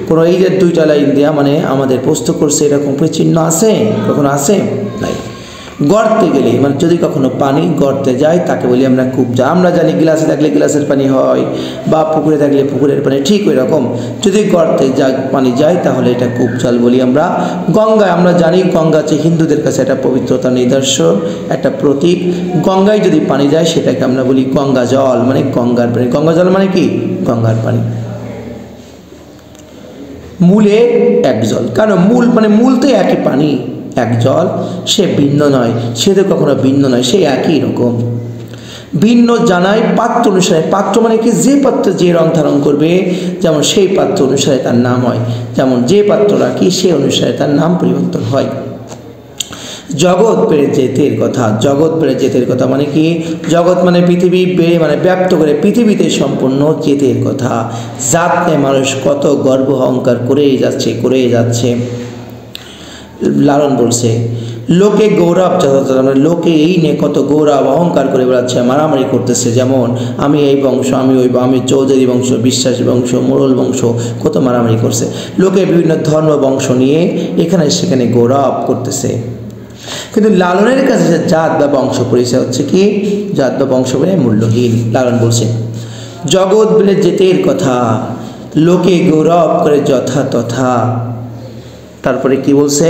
কোনো এই যে দুইটা লাইন দেওয়া মানে আমাদের প্রশ্ন করছে এরকম চিহ্ন আছে, কখনো আছে নাই। গর্তে গেলে মানে যদি কখনো পানি গর্তে যায় তাকে বলি আমরা কূপজল। আমরা জানি গ্লাসে থাকলে গ্লাসের পানি হয় বা পুকুরে থাকলে পুকুরের পানি, ঠিক ওই রকম যদি গর্তে পানি যায় তাহলে এটা কূপজল বলি আমরা। গঙ্গায় আমরা জানি গঙ্গা হচ্ছে হিন্দুদের কাছে একটা পবিত্রতার নিদর্শন, একটা প্রতীক। গঙ্গায় যদি পানি যায় সেটাকে আমরা বলি গঙ্গা জল, মানে গঙ্গার পানি। গঙ্গা জল মানে কি? গঙ্গার পানি। মূলে এক জল, কারণ মূল মানে মূল তো একই পানি, এক জল, সে ভিন্ন নয়, সে তো কখনো ভিন্ন নয়, সে একই রকম। ভিন্ন জানায় পাত্র অনুসারে, পাত্র মানে কি? যে পাত্র যে রং ধারণ করবে যেমন সেই পাত্র অনুসারে তার নাম হয়, যেমন যে পাত্র রাখি সে অনুসারে তার নাম পরিবর্তন হয়। জগৎ বেড়ে যেতের কথা, জগৎ বেড়ে যেতের কথা মানে কি? জগৎ মানে পৃথিবী, বেড়ে মানে ব্যাপ্ত করে পৃথিবীতে সম্পূর্ণ যেতের কথা। জাত নিয়ে মানুষ কত গর্ব অহংকার করেই যাচ্ছে। লালন বলছে লোকে গৌরব যথাযথ, মানে লোকে এই নিয়ে কত গৌরব অহংকার করে বেড়াচ্ছে, মারামারি করতেছে। যেমন আমি এই বংশ, আমি ওই, আমি চৌধুরী বংশ, বিশ্বাসী বংশ, মোড়ল বংশ, কত মারামারি করছে। লোকে বিভিন্ন ধর্ম বংশ নিয়ে এখানে সেখানে গৌরব করতেছে। কিন্তু লালনের কাছে জাত বা বংশ পরিচয় হচ্ছে কি? জাত বা বংশ বলে মূল্যহীন। লালন বলছে জগৎ বেড়ে যেতের কথা, লোকে গৌরব করে যথা তথা। তারপরে কি বলছে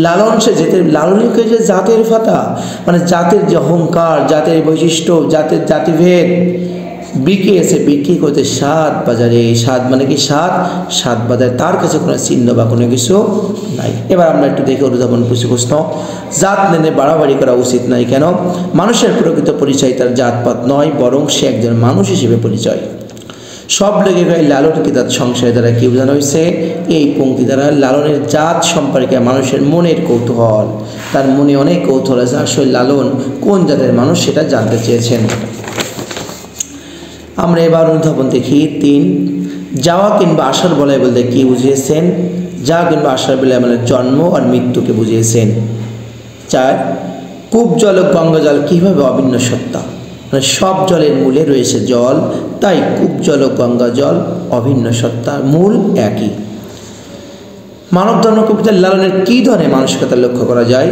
লালন? সে যেতের, লালনের যে জাতের ফাতা, মানে জাতের যে অহংকার, জাতের বৈশিষ্ট্য, জাতের জাতিভেদ বিক্রি করতে সাত বাজারে। সাত মানে কি? সাত বাজারে, তার কাছে কোনো চিহ্ন বা কোনো কিছু নাই। এবার আমরা একটু দেখে অনুধাবন করছি প্রশ্ন। জাত নেনে বাড়াবাড়ি করা উচিত নাই কেন? মানুষের প্রকৃত পরিচয় তার জাতপাত নয়, বরং সে একজন মানুষ হিসেবে পরিচয়। সব লেগে গায়ে লালনকে তার সংসারের দ্বারা কি বোঝানো হয়েছে? এই পংক্তি দ্বারা লালনের জাত সম্পর্কে মানুষের মনের কৌতূহল, তার মনে অনেক কৌতূহল আছে, আসলে লালন কোন জাতের মানুষ সেটা জানতে চেয়েছেন। আমরা এবার অনুধাবন দেখি। 3, যাওয়া কিংবা আসার বলয় বলতে কি বুঝিয়েছেন? যাওয়া কিংবা আসার বলয় মানে জন্ম আর মৃত্যুকে বুঝিয়েছেন। 4, কূপ জল ও গঙ্গা জল কীভাবে অভিন্ন সত্তা, মানে সব জলের মূলে রয়েছে জল, তাই কূপ জল ও গঙ্গা জল অভিন্ন সত্তা, মূল একই। মানব ধর্ম কবিতার লালনের কী ধরনের মানসিকতা লক্ষ্য করা যায়?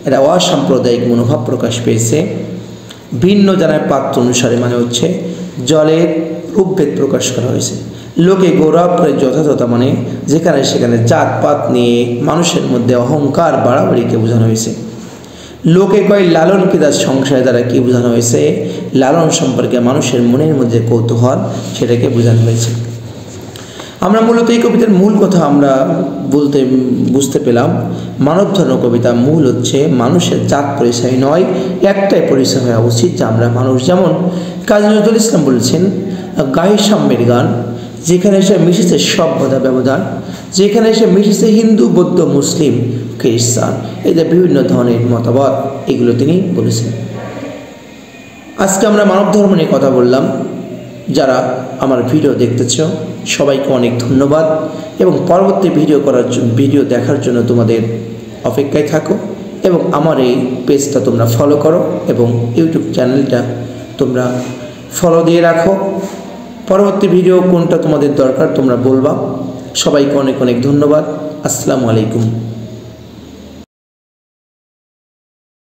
এটা অসাম্প্রদায়িক মনোভাব প্রকাশ পেয়েছে। ভিন্ন জানার পাত্র অনুসারে মানে হচ্ছে জলের রূপভেদ প্রকাশ করা হয়েছে। লোকে গৌরব করে যথাযথ মানে যেখানে সেখানে জাতপাত নিয়ে মানুষের মধ্যে অহংকার বাড়াবাড়িকে বোঝানো হয়েছে। লোকে কয় লালনকে তার সংসারের দ্বারা কি বোঝানো হয়েছে? লালন সম্পর্কে মানুষের মনের মধ্যে কৌতূহল, সেটাকে বোঝানো হয়েছে। আমরা মূলত এই কবিতার মূল কথা আমরা বুঝতে পেলাম। মানব ধর্ম কবিতা মূল হচ্ছে মানুষের জাত পরিচয় নয়, একটাই পরিচয় হওয়া উচিত যে আমরা মানুষ। যেমন কাজী নজরুল ইসলাম বলেছেন গায়ে সাম্যের গান, যেখানে এসে মিশেছে সভ্যতা ব্যবধান, যেখানে এসে মিশেছে হিন্দু, বৌদ্ধ, মুসলিম, খ্রিস্টান, এই যে বিভিন্ন ধরনের মতবাদ, এগুলো তিনি বলেছেন। আজকে আমরা মানব ধর্ম নিয়ে কথা বললাম। যারা আমার ভিডিও দেখতেছ সবাইকে অনেক ধন্যবাদ, এবং পরবর্তী ভিডিও দেখার জন্য তোমাদের অপেক্ষায় থাকো, এবং আমার এই পেজটা তোমরা ফলো করো এবং ইউটিউব চ্যানেলটা তোমরা ফলো দিয়ে রাখো। পরবর্তী ভিডিও কোনটা তোমাদের দরকার তোমরা বলবা। সবাইকে অনেক অনেক ধন্যবাদ। আসসালামু আলাইকুম।